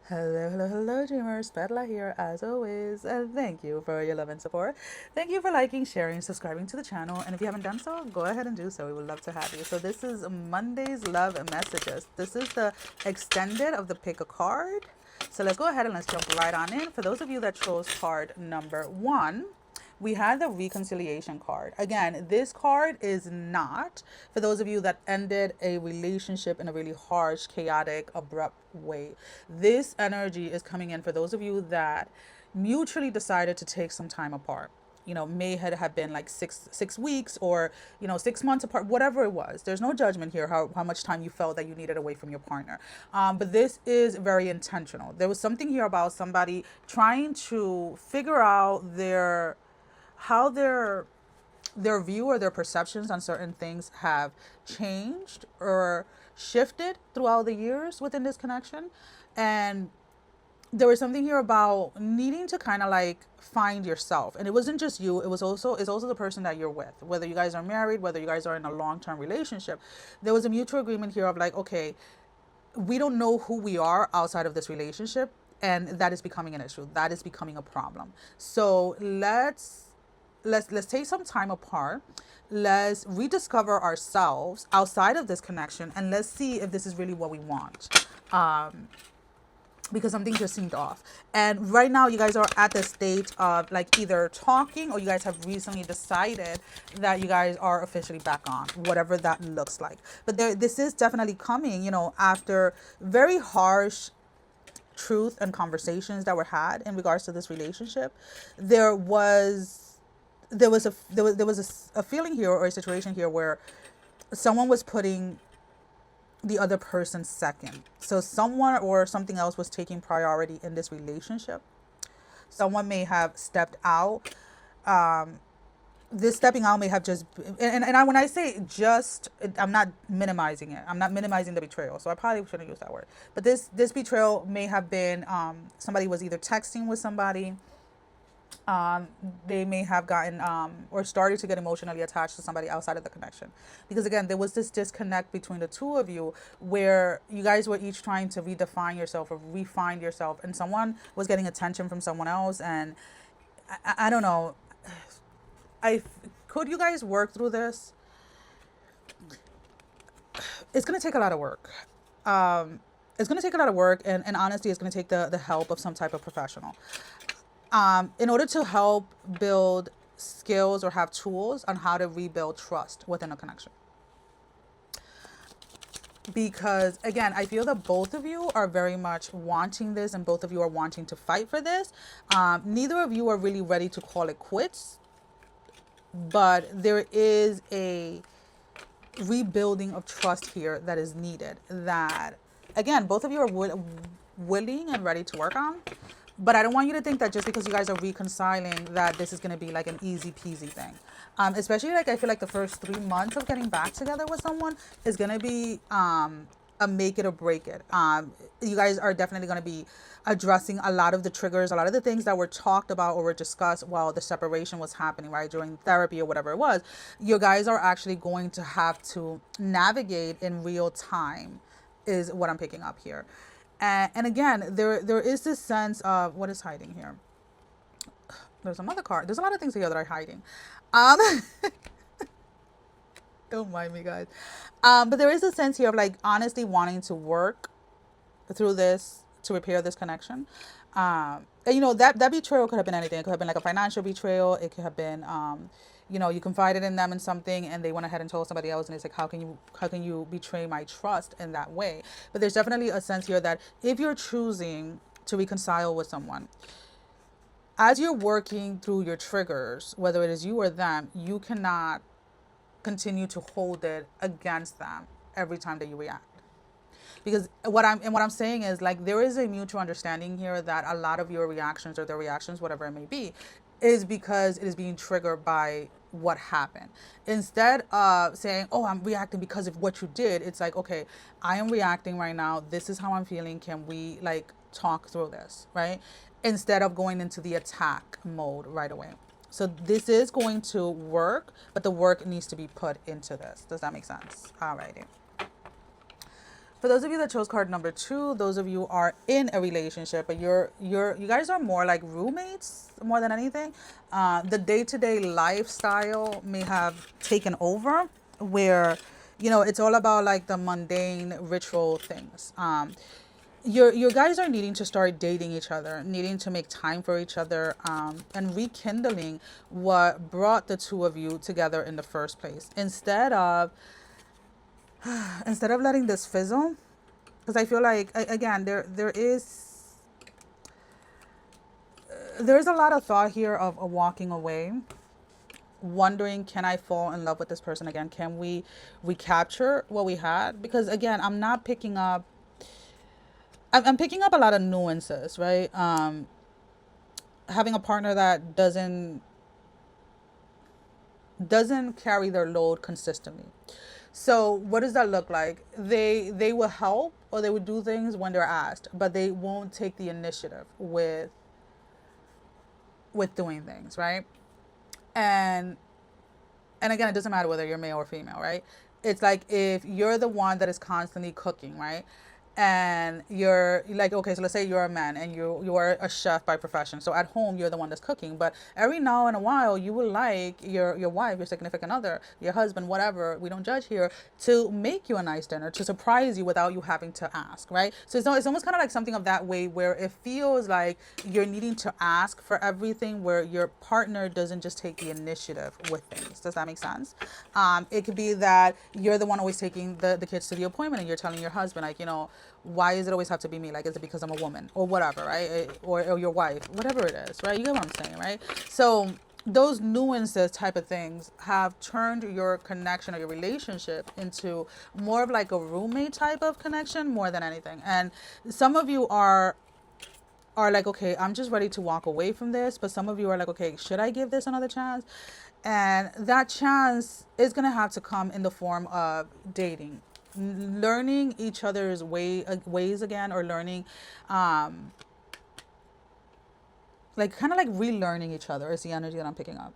Hello, hello, hello, dreamers. Perla here, as always, and thank you for your love and support. Thank you for liking, sharing, subscribing to the channel, and if you haven't done so, go ahead and do so. We would love to have you. So this is Monday's love messages. This is the extended of the pick a card. So let's go ahead and let's jump right on in. For those of you that chose card number one, we had the reconciliation card. Again, this card is not for those of you that ended a relationship in a really harsh, chaotic, abrupt way. This energy is coming in for those of you that mutually decided to take some time apart. May have been like six weeks or 6 months apart, whatever it was. There's no judgment here how much time you felt that you needed away from your partner. But this is very intentional. There was something here about somebody trying to figure out how their view or their perceptions on certain things have changed or shifted throughout the years within this connection. And there was something here about needing to kind of like find yourself, and it wasn't just you, it's also the person that you're with, whether you guys are married, whether you guys are in a long-term relationship. There was a mutual agreement here of like, okay, we don't know who we are outside of this relationship, and that is becoming an issue, that is becoming a problem. So let's take some time apart. Let's rediscover ourselves outside of this connection, and let's see if this is really what we want. Because something just seemed off. And right now, you guys are at the state of like either talking, or you guys have recently decided that you guys are officially back on, whatever that looks like. But this is definitely coming, after very harsh truth and conversations that were had in regards to this relationship. There was a feeling here, or a situation here, where someone was putting the other person second. So someone or something else was taking priority in this relationship. Someone may have stepped out. This stepping out may have just, when I say just, I'm not minimizing it. I'm not minimizing the betrayal. So I probably shouldn't use that word. But this betrayal may have been, somebody was either texting with somebody, they may have gotten or started to get emotionally attached to somebody outside of the connection, because again, there was this disconnect between the two of you where you guys were each trying to redefine yourself or refine yourself, and someone was getting attention from someone else. And I don't know, I could you guys work through this? It's going to take a lot of work. It's going to take a lot of work, and honestly, it's going to take the help of some type of professional, in order to help build skills or have tools on how to rebuild trust within a connection. Because again, I feel that both of you are very much wanting this, and both of you are wanting to fight for this. Neither of you are really ready to call it quits, but there is a rebuilding of trust here that is needed, that again, both of you are willing and ready to work on. But I don't want you to think that just because you guys are reconciling that this is going to be like an easy peasy thing. Especially like I feel like the first 3 months of getting back together with someone is going to be a make it or break it. You guys are definitely going to be addressing a lot of the triggers, a lot of the things that were talked about or were discussed while the separation was happening, right? During therapy or whatever it was. You guys are actually going to have to navigate in real time, is what I'm picking up here. And again, there is this sense of what is hiding here. There's another card. There's a lot of things here that are hiding. Don't mind me, guys. But there is a sense here of like honestly wanting to work through this to repair this connection. And that betrayal could have been anything. It could have been like a financial betrayal. It could have been, you confided in them in something and they went ahead and told somebody else, and it's like, how can you betray my trust in that way? But there's definitely a sense here that if you're choosing to reconcile with someone, as you're working through your triggers, whether it is you or them, you cannot continue to hold it against them every time that you react. Because what I'm saying is, like, there is a mutual understanding here that a lot of your reactions, or their reactions, whatever it may be, is because it is being triggered by what happened. Instead of saying, oh, I'm reacting because of what you did, it's like, okay, I am reacting right now, this is how I'm feeling, can we like talk through this, right? Instead of going into the attack mode right away. So this is going to work, but the work needs to be put into this. Does that make sense? Alrighty. For those of you that chose card number 2, those of you are in a relationship, but you guys are more like roommates more than anything. The day-to-day lifestyle may have taken over, where it's all about like the mundane ritual things. You guys are needing to start dating each other, needing to make time for each other, and rekindling what brought the two of you together in the first place, instead of letting this fizzle. Because I feel like, again, there's a lot of thought here of walking away, wondering, can I fall in love with this person again? Can we recapture what we had? Because again, I'm picking up a lot of nuances, right? Having a partner that doesn't carry their load consistently. So what does that look like? They will help, or they would do things when they're asked, but they won't take the initiative with doing things, right? And again, it doesn't matter whether you're male or female, right? It's like if you're the one that is constantly cooking, right? And you're like, okay, so let's say you're a man and you are a chef by profession. So at home, you're the one that's cooking. But every now and a while, you will like your wife, your significant other, your husband, whatever, we don't judge here, to make you a nice dinner, to surprise you without you having to ask, right? So it's almost kind of like something of that way, where it feels like you're needing to ask for everything, where your partner doesn't just take the initiative with things. Does that make sense? It could be that you're the one always taking the kids to the appointment, and you're telling your husband, like, why does it always have to be me? Like, is it because I'm a woman or whatever, right? Or your wife, whatever it is, right? You get what I'm saying, right? So those nuances type of things have turned your connection or your relationship into more of like a roommate type of connection more than anything. And some of you are like, okay, I'm just ready to walk away from this. But some of you are like, okay, should I give this another chance? And that chance is going to have to come in the form of dating, learning each other's ways again, or learning, like kind of like relearning each other is the energy that I'm picking up.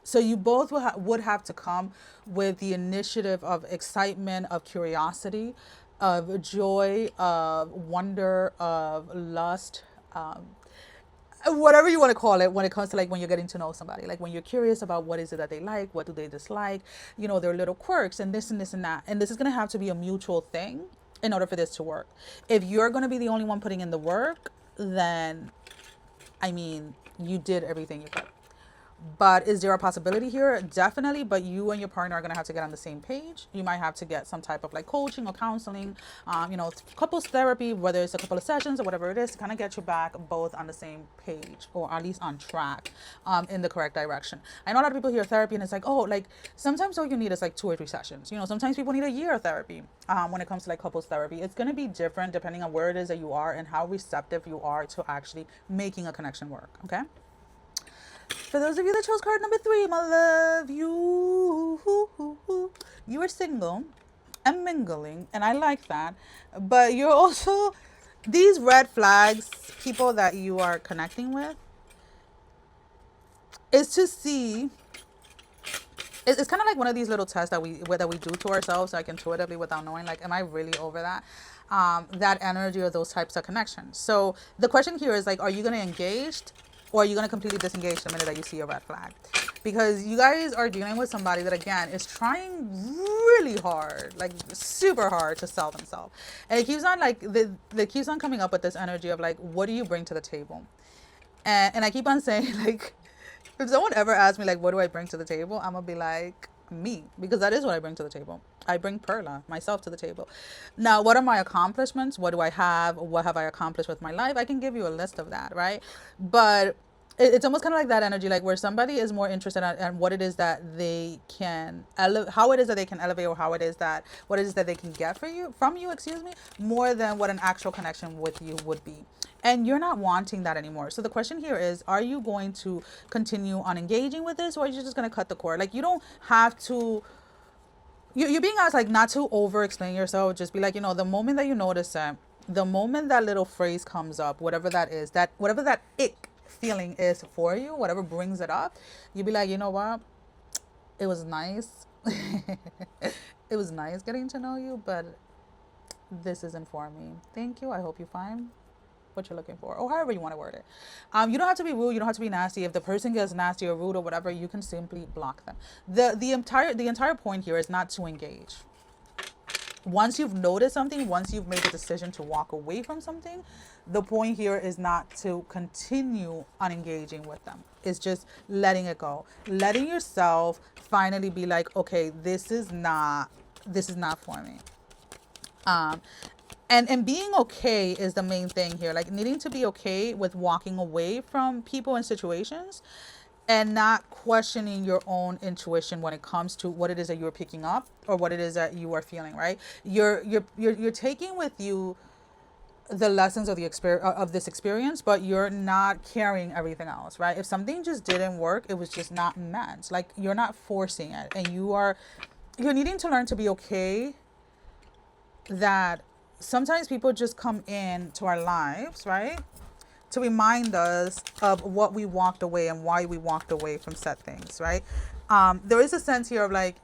So you both would have to come with the initiative of excitement, of curiosity, of joy, of wonder, of lust, whatever you want to call it, when it comes to like when you're getting to know somebody, like when you're curious about what is it that they like, what do they dislike, their little quirks and this and this and that. And this is going to have to be a mutual thing in order for this to work. If you're going to be the only one putting in the work, then I mean, you did everything you could. But is there a possibility here? Definitely. But you and your partner are going to have to get on the same page. You might have to get some type of like coaching or counseling, couples therapy, whether it's a couple of sessions or whatever it is, to kind of get you back both on the same page, or at least on track, in the correct direction. I know a lot of people hear therapy and it's like, oh, like sometimes all you need is like 2 or 3 sessions. Sometimes people need a year of therapy. When it comes to like couples therapy, it's going to be different depending on where it is that you are and how receptive you are to actually making a connection work. Okay. For those of you that chose card number 3, my love, you are single and mingling, and I like that. But you're also, these red flags, people that you are connecting with, is to see. It's kind of like one of these little tests that we do to ourselves, like intuitively without knowing, like, am I really over that? That energy or those types of connections. So the question here is like, are you going to engage, or are you going to completely disengage the minute that you see a red flag? Because you guys are dealing with somebody that, again, is trying really hard, like super hard, to sell themselves. And it keeps on like, it keeps on coming up with this energy of like, what do you bring to the table? And I keep on saying, like, if someone ever asks me like, what do I bring to the table? I'm going to be like, me, because that is what I bring to the table. I bring Perla, myself, to the table. Now, what are my accomplishments? What do I have? What have I accomplished with my life? I can give you a list of that, right? But it's almost kind of like that energy, like where somebody is more interested in what it is that they can how it is that they can elevate, or what it is that they can get from you, more than what an actual connection with you would be. And you're not wanting that anymore. So the question here is, are you going to continue on engaging with this, or are you just going to cut the cord? Like, you don't have to, you're being asked like not to over explain yourself. Just be like, the moment that you notice it, the moment that little phrase comes up, whatever that is, whatever that ick feeling is for you, whatever brings it up, you'll be like, you know what? It was nice. It was nice getting to know you, but this isn't for me. Thank you. I hope you find what you're looking for, or however you want to word it. You don't have to be rude. You don't have to be nasty. If the person gets nasty or rude or whatever, you can simply block them. The entire point here is not to engage. Once you've noticed something, once you've made the decision to walk away from something, the point here is not to continue unengaging with them. It's just letting it go, letting yourself finally be like, okay, this is not for me. And being okay is the main thing here, like needing to be okay with walking away from people and situations, and not questioning your own intuition when it comes to what it is that you're picking up or what it is that you are feeling, right? You're taking with you the lessons of the experience of this experience, but you're not carrying everything else, right? If something just didn't work, it was just not meant. Like, you're not forcing it, and you're needing to learn to be okay that sometimes people just come into our lives, right, to remind us of what we walked away and why we walked away from said things, right? There is a sense here of like,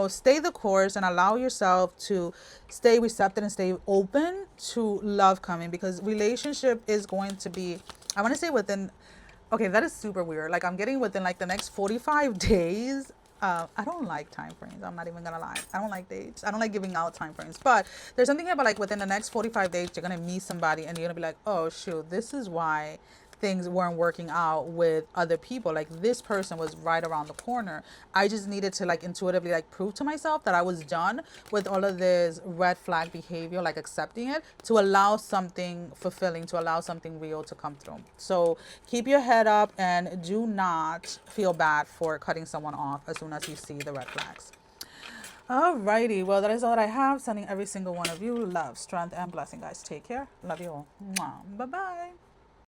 stay the course and allow yourself to stay receptive and stay open to love coming, because relationship is going to be, I want to say within, okay, that is super weird. Like, I'm getting within like the next 45 days. I don't like time frames. I'm not even gonna lie. I don't like dates. I don't like giving out time frames. But there's something about like within the next 45 days, you're gonna meet somebody and you're gonna be like, oh shoot, this is why things weren't working out with other people. Like, this person was right around the corner. I just needed to like intuitively like prove to myself that I was done with all of this red flag behavior, like accepting it, to allow something fulfilling, to allow something real to come through. So keep your head up and do not feel bad for cutting someone off as soon as you see the red flags. Alrighty, well, that is all that I have. Sending every single one of you love, strength, and blessing, guys. Take care. Love you all. Bye bye.